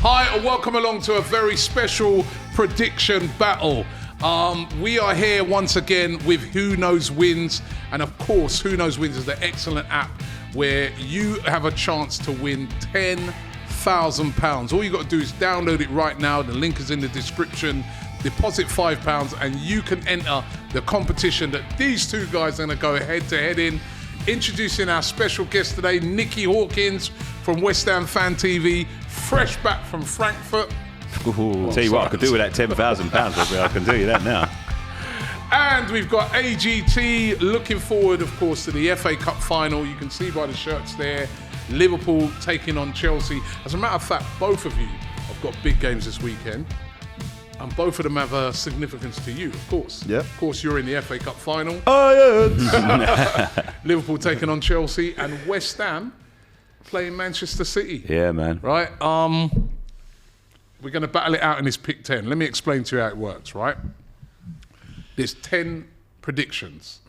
Hi, and welcome along to a very special prediction battle. We are here once again with Who Knows Wins, and of course, Who Knows Wins is the excellent app where you have a chance to win £10,000. All you got to do is download it right now. The link is in the description. Deposit £5, and you can enter the competition that these two guys are going to go head-to-head in. Introducing our special guest today, Nicky Hawkins from West Ham Fan TV, fresh back from Frankfurt. Ooh, tell you what I could do with that £10,000, I can tell you that now. And we've got AGT looking forward, of course, to the FA Cup final. You can see by the shirts there, Liverpool taking on Chelsea. As a matter of fact, both of you have got big games this weekend. And both of them have a significance to you, of course. Yeah. Of course, you're in the FA Cup final. Irons! Liverpool taking on Chelsea, and West Ham playing Manchester City. Yeah, man. Right? We're going to battle it out in this pick 10. Let me explain to you how it works, right? There's 10 predictions.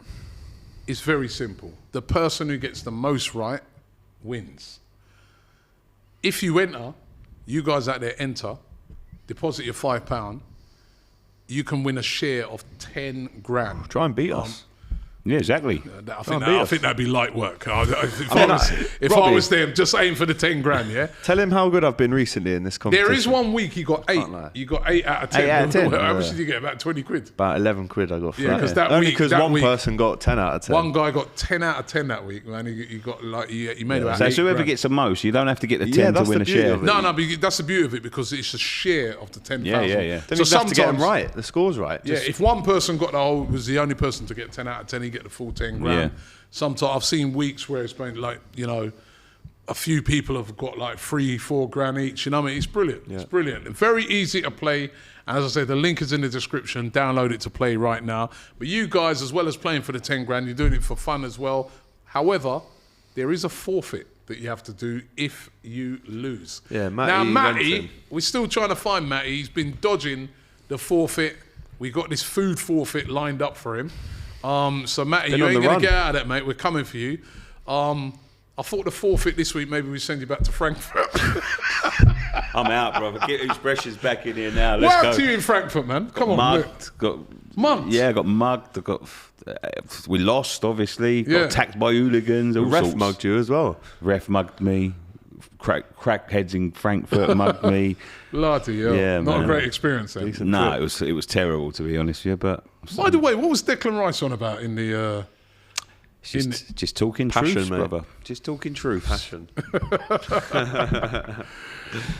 It's very simple. The person who gets the most right wins. If you enter, you guys out there enter, deposit your £5, you can win a share of 10 grand. Try and beat us. Yeah, exactly. I think that'd be light work. If I was there, just aim for the 10 grand, yeah? Tell him how good I've been recently in this competition. There is one week you got 8. You got 8 out of 10. 8 out of 10. How much did you get? About 20 quid? About 11 quid I got for Yeah, because that only week- because that one week- person got 10 out of 10. One guy got 10 out of 10 that week, man. He got like he made about So 8 it's whoever grand. gets the most. You don't have to get the 10 Yeah, to that's win the a beauty share. of it. No, but that's the beauty of it, because it's a share of the 10,000. Yeah. Then So you have to get them sometimes, right. The score's right. yeah, if one person got was the only person to get 10 out of 10, he get the full 10 grand. Yeah. Sometimes I've seen weeks where it's been like, a few people have got like 3-4 grand each. You know what I mean? It's brilliant. Yeah. It's brilliant. Very easy to play. And as I say, the link is in the description. Download it to play right now. But you guys, as well as playing for the 10 grand, you're doing it for fun as well. However, there is a forfeit that you have to do if you lose. Yeah, Now, Matty, Renton. we're still trying to find Matty. He's been dodging the forfeit. We got this food forfeit lined up for him. So Matty, Been you on ain't the going to run. get out of that, mate. We're coming for you. I thought the forfeit this week, maybe we send you back to Frankfurt. I'm out, brother. Get these pressures back in here now. What Let's happened go. to you in Frankfurt, man? Come on. Mugged. Mugged? Yeah, got mugged. We lost, obviously. Yeah. Got attacked by hooligans. The all ref sorts. mugged you as well. Ref mugged me. Crackheads in Frankfurt mugged me. Bloody hell. Yeah, Not a man. great experience then. Decent No, trip. it was terrible, to be honest with you. But By the way, what was Declan Rice on about in the... just talking Passion, truth, mate. brother. Just talking truth. Passion.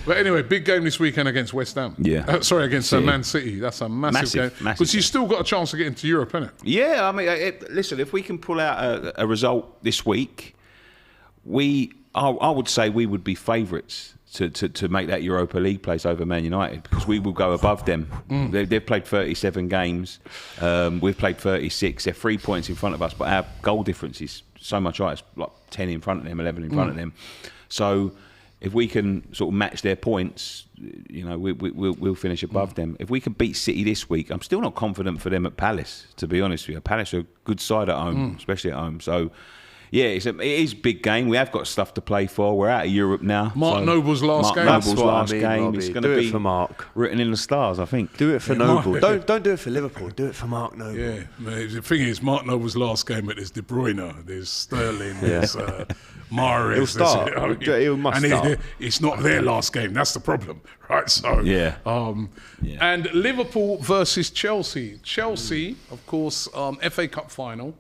But anyway, big game this weekend against West Ham. Yeah. Against Man City. That's a massive game. Massive Because you game. still got a chance to get into Europe, innit? Yeah, I mean, listen, if we can pull out a result this week, I would say we would be favourites to make that Europa League place over Man United, because we will go above them. They've played 37 games. We've played 36. They're 3 points in front of us, but our goal difference is so much higher. It's like 10 in front of them, 11 in front of them. So if we can sort of match their points, we'll finish above them. If we can beat City this week, I'm still not confident for them at Palace, to be honest with you. Palace are a good side at home, especially at home. So, yeah, it is a big game. We have got stuff to play for. We're out of Europe now. Mark Noble's last game. That's Noble's what I last mean, game. Robbie. It's going Do to it be for Mark. written in the stars, I think. Do it for Noble. Don't do it for Liverpool. Do it for Mark Noble. Yeah, mate, the thing is, Mark Noble's last game, but there's De Bruyne, there's Sterling, there's Mahrez. He'll start. He must start. It's not their last game. That's the problem, right? So, Yeah. And Liverpool versus Chelsea. Chelsea, of course, FA Cup final.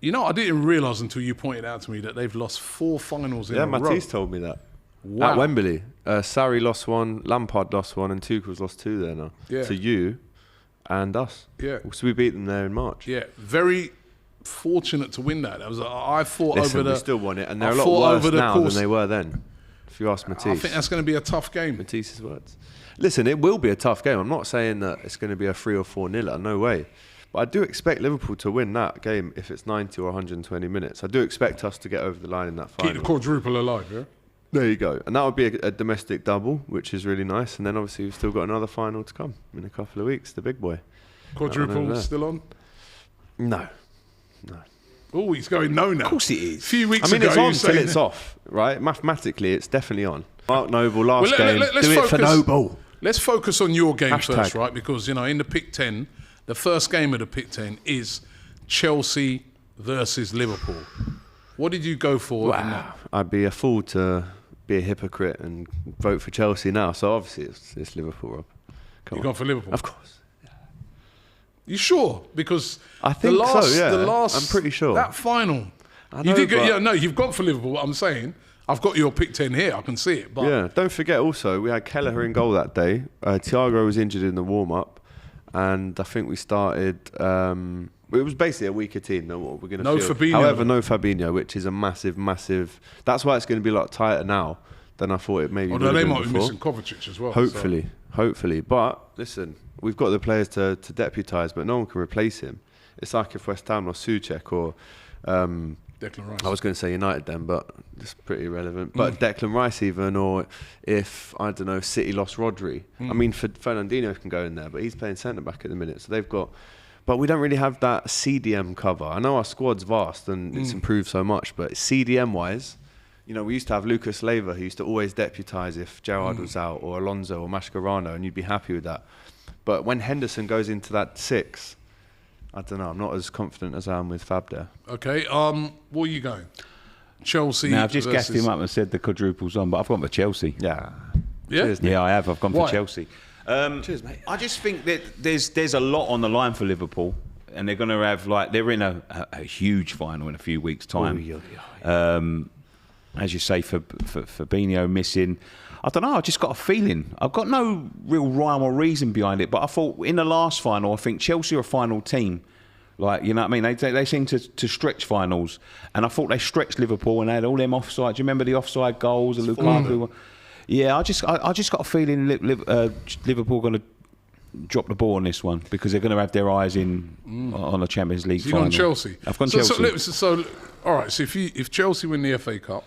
I didn't realise until you pointed out to me that they've lost 4 finals in a row. Matisse told me that. Wow. At Wembley. Sarri lost 1, Lampard lost 1, and Tuchel's lost 2 there now. Yeah. To you and us. Yeah. So we beat them there in March. Yeah, very fortunate to win that. That was I thought Listen, over the. we still won it, and they're I a lot thought worse over the now course- than they were then. If you ask Matisse. I think that's going to be a tough game. Matisse's words. Listen, it will be a tough game. I'm not saying that it's going to be a 3 or 4-0. No way. But I do expect Liverpool to win that game if it's 90 or 120 minutes. I do expect us to get over the line in that final. Keep the quadruple alive, yeah? There you go. And that would be a domestic double, which is really nice. And then obviously we've still got another final to come in a couple of weeks, the big boy. Quadruple still on? No. Oh, he's going no now. Of course it is. A few weeks I mean, ago, it's on you till saying- it's off, right? Mathematically, it's definitely on. Mark Noble, last game. Let's Do it for focus- Noble. Let's focus on your game Hashtag. first, right? Because, you know, in the pick 10, the first game of the pick 10 is Chelsea versus Liverpool. What did you go for in that? I'd be a fool to be a hypocrite and vote for Chelsea now. So obviously it's Liverpool, Rob. Come You on. gone for Liverpool? Of course. You sure? Because I think the last, so, yeah. the last, I'm pretty sure. that final. I You know, did get, but- yeah, no, you've gone for Liverpool. What I'm saying, I've got your pick 10 here. I can see it. But Yeah, don't forget also, we had Kelleher in goal that day. Thiago was injured in the warm-up. And I think we started... it was basically a weaker team than what we're going to No feel. Fabinho. However, no Fabinho, which is a massive... That's why it's going to be a lot tighter now than I thought it maybe would although have they been might be before. missing Kovacic as well. Hopefully. But, listen, we've got the players to deputise, but no one can replace him. It's like if West Ham lost Souček or... Declan Rice. I was going to say United then, but it's pretty irrelevant. But Declan Rice even, or if, I don't know, City lost Rodri. I mean, Fernandinho can go in there, but he's playing centre-back at the minute. So they've got... But we don't really have that CDM cover. I know our squad's vast and it's improved so much, but CDM-wise, you know, we used to have Lucas Leiva, who used to always deputise if Gerrard was out, or Alonso or Mascherano, and you'd be happy with that. But when Henderson goes into that 6... I don't know. I'm not as confident as I am with Fab there. Okay. Where are you going? Chelsea. Now, I've just gassed versus- him up and said the quadruple's on, but I've gone for Chelsea. Yeah. Yeah? Cheers, Nick. Yeah, I have. I've gone Why? for Chelsea. Cheers, mate. I just think that there's a lot on the line for Liverpool, and they're going to have they're in a huge final in a few weeks' time. As you say, for Fabinho missing. I don't know, I just got a feeling. I've got no real rhyme or reason behind it, but I thought in the last final, I think Chelsea are a final team. Like, you know what I mean? They seem to stretch finals. And I thought they stretched Liverpool and they had all them offside. Do you remember the offside goals? And Lukaku? Yeah, I just got a feeling Liverpool are going to drop the ball on this one because they're going to have their eyes on the Champions League You've final. gone Chelsea. I've gone So, Chelsea. So, all right. So if Chelsea win the FA Cup,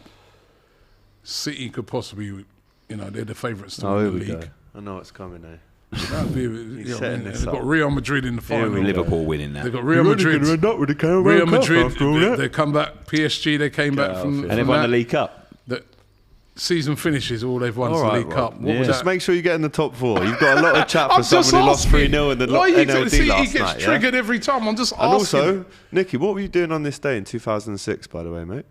City could possibly, you know, they're the favourites to Oh, here win we the go. league. I know what's coming now. That'd be, you know, setting and this they've up. got Real Madrid in the final. Liverpool winning that. They've got Real Madrid. up with the Carabao Real Cup Madrid. after all that. They come back. PSG. They came back from. And they've won the that. League Cup. The season finishes. All they've won is All the right, League Rob. Cup. What Yeah. was Just that? make sure you get in the top 4. You've got a lot of chat I'm for someone just who lost asking. 3-0 in the Why you NLD see, last he gets night. triggered every time. I'm just asking. And also, Nicky, what were you doing on this day in 2006, by the way, mate?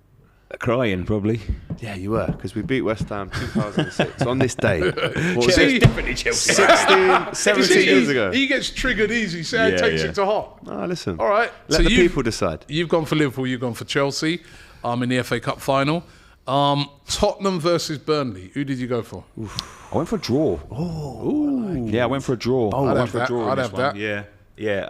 Crying, probably. Yeah, you were, because we beat West Ham 2006 on this day. What was See, it? Definitely Chelsea. 16, 17 years ago. He gets triggered easy. See how he Yeah, takes yeah. it to heart. Ah, listen. All right. Let so the you- people decide. You've gone for Liverpool. You've gone for Chelsea. In the FA Cup final. Tottenham versus Burnley. Who did you go for? I went for a draw. Yeah, I went for a draw. I'd I went have for a that. draw. in I'd this have one. that. Yeah.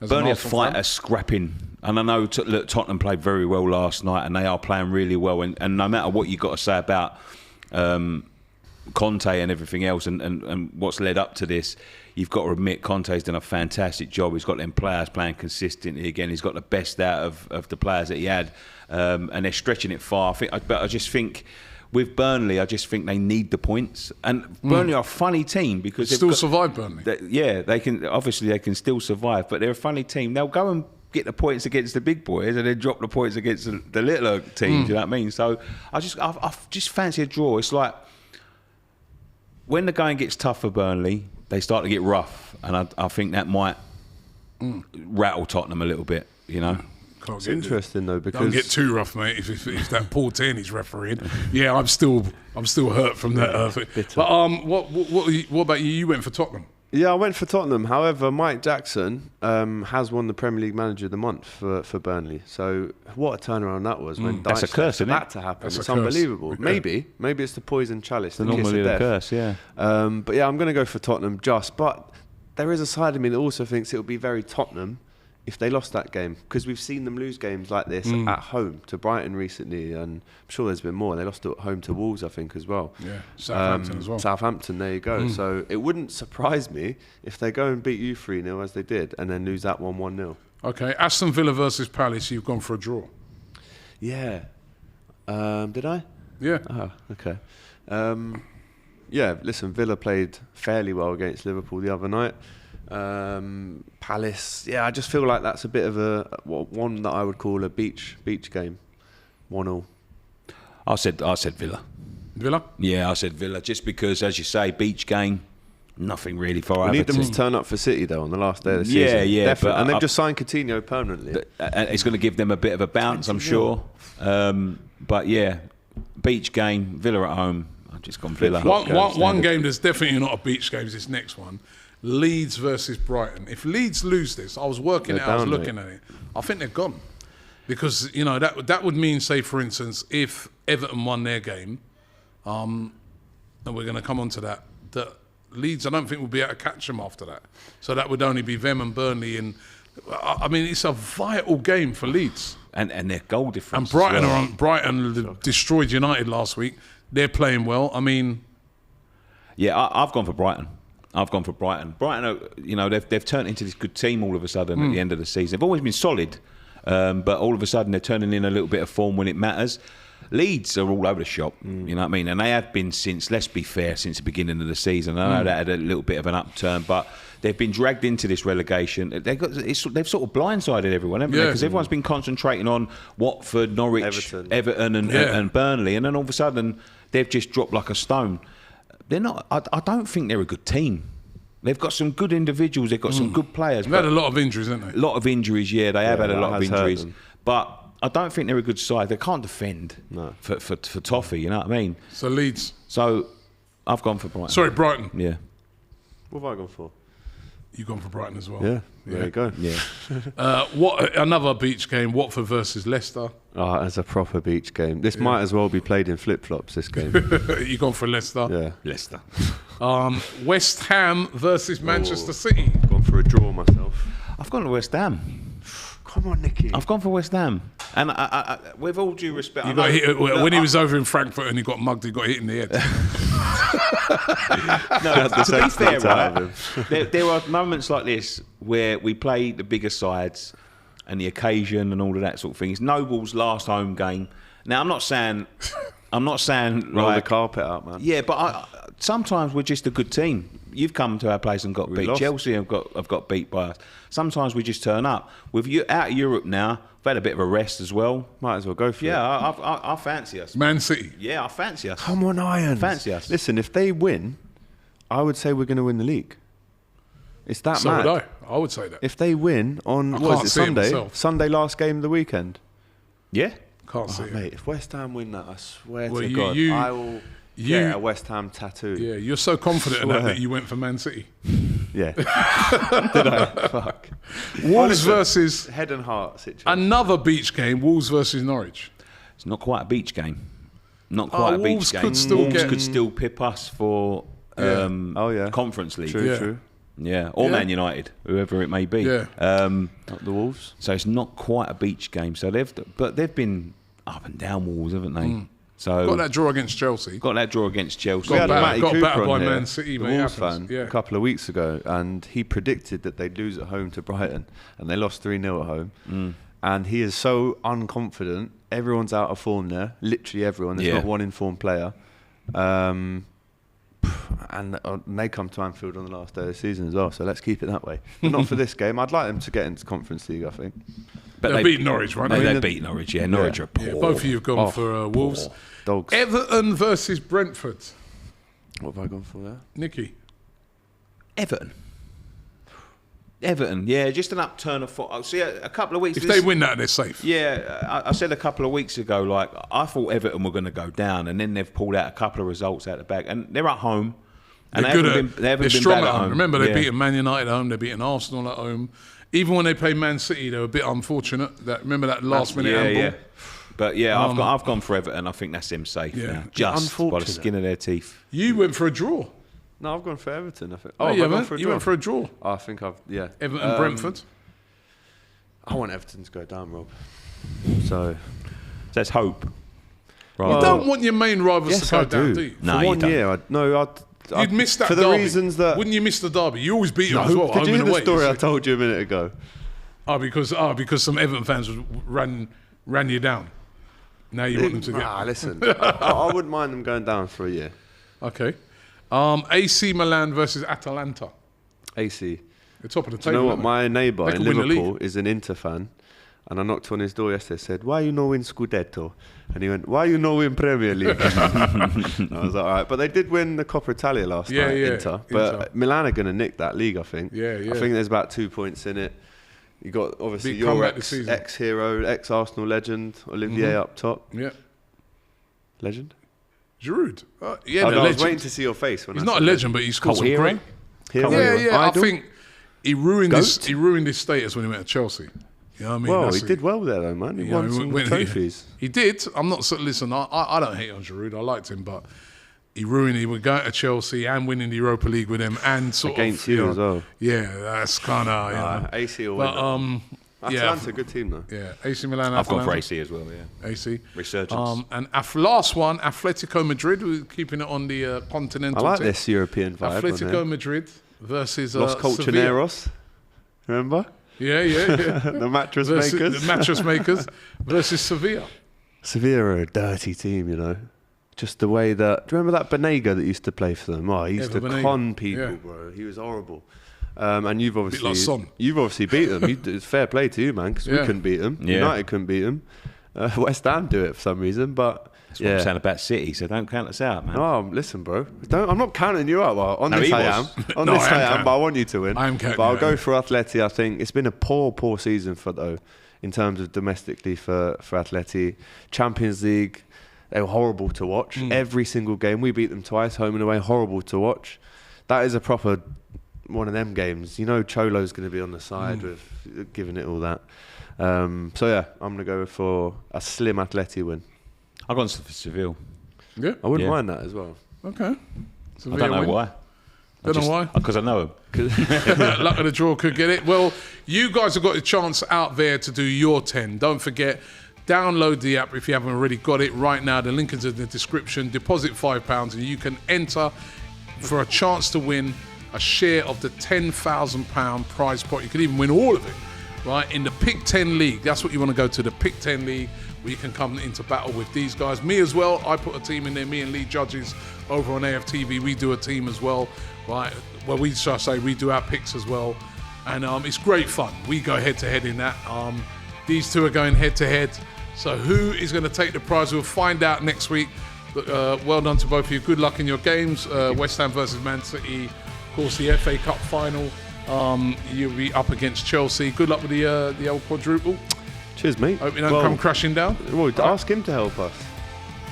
As an Burnley are Arsenal fan? scrapping. And I know look, Tottenham played very well last night and they are playing really well. And no matter what you've got to say about Conte and everything else and what's led up to this, you've got to admit Conte's done a fantastic job. He's got them players playing consistently again. He's got the best out of the players that he had. And they're stretching it far. But I just think with Burnley, I just think they need the points. And Burnley are a funny team because Still survive Burnley. they can still survive, but they're a funny team. They'll go and get the points against the big boys and then drop the points against the littler teams. You know what I mean? So I just fancy a draw. It's like when the going gets tough for Burnley, they start to get rough, and I think that might rattle Tottenham a little bit. You know. It's interesting though, because Don't get too rough, mate. If that Paul Tierney's refereeing, yeah, I'm still hurt from that. But what about you? You went for Tottenham. yeah, I went for Tottenham. However, Mike Jackson has won the Premier League Manager of the Month for Burnley. So what a turnaround that was when That's a Dyche curse, for isn't that it? to happen. That's It's a curse. unbelievable. Yeah. Maybe it's the poison chalice, the kiss Normally of the death. curse, yeah. But yeah, I'm going to go for Tottenham but there is a side of me that also thinks it will be very Tottenham if they lost that game, because we've seen them lose games like this at home to Brighton recently, and I'm sure there's been more. They lost at home to Wolves, I think, as well. Yeah, Southampton as well. Southampton, there you go. So it wouldn't surprise me if they go and beat you 3-0 as they did, and then lose that 1-0. Okay, Aston Villa versus Palace. You've gone for a draw. Yeah. Did I? Yeah. Oh, okay. Yeah, listen, Villa played fairly well against Liverpool the other night. Palace, yeah, I just feel like that's a bit of one that I would call a beach game. 1-1. I said Villa. Villa? Yeah, I said Villa, just because, as you say, beach game, nothing really for We need Everton. them to turn up for City, though, on the last day of the Yeah, season. yeah, Definitely. but And they've just signed Coutinho permanently. It's going to give them a bit of a bounce, I'm sure. But yeah, beach game, Villa at home. I've just gone Villa. One game that's definitely not a beach game is this next one. Leeds versus Brighton. If Leeds lose this, I was working it out, I was looking at it. I think they're gone. Because, you know, that would mean, say, for instance, if Everton won their game, and we're going to come on to that Leeds, I don't think we'll be able to catch them after that. So that would only be them and Burnley. And I mean, it's a vital game for Leeds. And their goal difference. And Brighton destroyed United last week. They're playing well. I mean, yeah, I've gone for Brighton. Brighton, you know, they've turned into this good team all of a sudden at the end of the season. They've always been solid, but all of a sudden they're turning in a little bit of form when it matters. Leeds are all over the shop, you know what I mean? And they have been since, let's be fair, since the beginning of the season. I know that had a little bit of an upturn, but they've been dragged into this relegation. They've sort of blindsided everyone, haven't they? Because everyone's been concentrating on Watford, Norwich, Everton and Burnley, and then all of a sudden they've just dropped like a stone. They're not. I don't think they're a good team. They've got some good individuals. They've got some good players. They've had a lot of injuries, haven't they? A lot of injuries, yeah. They have had a lot of injuries. But I don't think they're a good side. They can't defend for toffee, you know what I mean? So Leeds. So I've gone for Brighton. Sorry, Brighton. Yeah. What have I gone for? You've gone for Brighton as well. Yeah, there you go. Yeah. What another beach game? Watford versus Leicester. Oh, it's a proper beach game. This might as well be played in flip-flops, this game. You've gone for Leicester. Yeah. Leicester. West Ham versus Manchester City. Gone for a draw myself. I've gone to West Ham. Come on, Nicky. I've gone for West Ham. And I, with all due respect... You got hit, when he was over in Frankfurt and he got mugged, he got hit in the head. No, to be fair, right, there are moments like this where we play the bigger sides and the occasion and all of that sort of thing. It's Noble's last home game. Now, I'm not saying roll like, the carpet out, man. Yeah, but sometimes we're just a good team. You've come to our place and got beat. Lost. Chelsea have got beat by us. Sometimes we just turn up. With you out of Europe now, we've had a bit of a rest as well. Might as well go for it. Yeah, I fancy us. Man City. Yeah, I fancy us. Come on, Irons. Fancy us. Listen, if they win, I would say we're going to win the league. It's that So mad. would I would say that. If they win on, I what can't is it, see it Sunday? myself. Sunday, last game of the weekend. Yeah. Can't see it. Mate, if West Ham win that, I swear Well, to you- God, you- I will get a West Ham tattoo. Yeah, you're so confident in that you went for Man City. Yeah. Did I? Fuck. Wolves versus Head and heart situation. another beach game. Wolves versus Norwich. It's not quite a beach game. Not quite a Wolves beach game. could still Wolves get- could still pip us for Conference League. True, Yeah. true. Yeah, or Yeah. Man United, whoever it may be. Yeah. Not the Wolves. So it's not quite a beach game. So they've been up and down Wolves, haven't they? So Got that draw against Chelsea. got that draw against Chelsea. We had battered- Matty got Cooper battered by on here, Man City, the mate, Wolves happens. fan, Yeah. a couple of weeks ago, and he predicted that they'd lose at home to Brighton, and they lost 3-0 at home. And he is so unconfident. Everyone's out of form there. Literally everyone. There's not one informed player. And they come to Anfield on the last day of the season as well, so let's keep it that way. But not for this game. I'd like them to get into Conference League, I think. But They beat Norwich, right? They beat Norwich, yeah. Norwich are poor. Yeah, both of you have gone for Wolves. Dogs. Everton versus Brentford. What have I gone for there? Nicky. Everton, yeah, just an upturn of foot. See, a couple of weeks... If they win that, they're safe. Yeah, I said a couple of weeks ago, like, I thought Everton were going to go down, and then they've pulled out a couple of results out the bag, and they're at home. And They're strong at home. Remember, they Yeah. beat Man United at home. They beat Arsenal at home. Even when they played Man City, they were a bit unfortunate. Remember that last minute handball? Yeah. But yeah, I've gone for Everton. I think that's them safe now. Just by the Unfortunate. skin of their teeth. You went for a draw. No, I've gone for Everton. I think. No, have you I gone haven't. for a You draw? went for a draw. I think I've, yeah. Everton, Brentford. I want Everton to go down, Rob. So That's hope. You don't want your main rivals yes, to go I down, do. do you? No, for you one don't. year, You'd miss that for the derby. reasons that. Wouldn't you miss the derby? You always beat them No, as well. did home you hear and the away, story I see? told you a minute ago? Because some Everton fans ran you down. Now you want them to get... Listen, I wouldn't mind them going down for a year. Okay. AC Milan versus Atalanta. AC. The top of the Do table. you know what? isn't it? My neighbour They in could win the Liverpool league. is an Inter fan. And I knocked on his door yesterday, said, why you no win Scudetto? And he went, why you no win Premier League? I was like, all right. But they did win the Coppa Italia last night, Inter. But Milan are going to nick that league, I think. Yeah. I think there's about 2 points in it. You got, obviously, Big your comeback ex-hero, ex-Arsenal legend, Olivier up top. Yeah. Legend? Giroud. I legend. was waiting to see your face. When He's I not said a legend, but he scored some Hero? great. Hero. I Idol? think he ruined his status when he went to Chelsea. You know what I mean? Well, he did well there, though, man. He won some trophies. He did. I'm not. Listen, I don't hate on Giroud. I liked him, but he ruined. He would go to Chelsea and winning the Europa League with him, and sort Against of you as well. Yeah, that's kind of AC will win. Atalanta, a good team though. Yeah, AC Milan. I've gone for Atalanta. AC as well. Yeah. AC Resurgence. And last one, Atletico Madrid. We're keeping it on the continental. I like team. this European vibe. Atletico Madrid versus Los Colchoneros. Remember? Yeah. The mattress makers. The mattress makers versus Sevilla. Sevilla are a dirty team, you know. Just the way that... Do you remember that Banega that used to play for them? Oh, he used to con people, bro. He was horrible. And you've obviously... Bit like Son. You've obviously beat them. It's fair play to you, man, because we couldn't beat them. Yeah. United couldn't beat them. West Ham do it for some reason, but... That's what I'm saying about City, so don't count us out, man. Oh, listen, bro. I'm not counting you out. Well, on No, this he I was. am. On this I am, but I want you to win. I am counting But I'll you go out. for Atleti. I think it's been a poor season in terms of domestically for Atleti. Champions League, they were horrible to watch. Every single game, we beat them twice, home and away, horrible to watch. That is a proper one of them games. You know Cholo's going to be on the side with giving it all that. So yeah, I'm going to go for a slim Atleti win. I've gone for Seville. Yeah. I wouldn't mind that as well. Okay. I don't know why. Don't know why. Because I know him. Luck of the draw could get it. Well, you guys have got a chance out there to do your 10. Don't forget, download the app if you haven't already got it right now. The link is in the description. Deposit £5 and you can enter for a chance to win a share of the £10,000 prize pot. You could even win all of it, right? In the Pick 10 League. That's what you want to go to, the Pick 10 League, where you can come into battle with these guys. Me as well. I put a team in there. Me and Lee Judges over on AFTV. We do a team as well, right? Well, we do our picks as well. And it's great fun. We go head to head in that. These two are going head to head. So who is going to take the prize? We'll find out next week. Well done to both of you. Good luck in your games. West Ham versus Man City. Of course, the FA Cup final. You'll be up against Chelsea. Good luck with the old quadruple. Cheers, mate. Hope you don't come crashing down. Well, ask him to help us.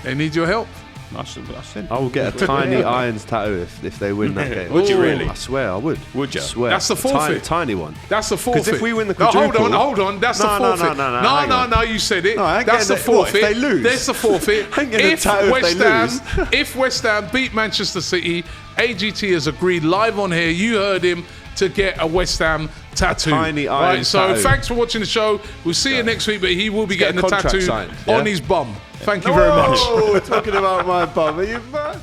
They need your help. I said. I will get a tiny Irons tattoo if they win that game. Would you really? I swear I would. Would you? I swear. That's the forfeit. Tiny one. That's the forfeit. Because if we win the No, quadruple... hold on. That's the forfeit. No, you said it. No, I ain't That's the getting it. What, forfeit. if they lose? That's the forfeit. I ain't getting a tattoo if they lose. If West Ham beat Manchester City, AGT has agreed live on here. You heard him to get a West Ham tattoo. Tiny right, Irons so tattoo. thanks for watching the show. We'll see you next week, but he will be getting get a the contract tattoo signed, yeah? on his bum. Thank you very much. Oh, talking about my bum. Are you mad?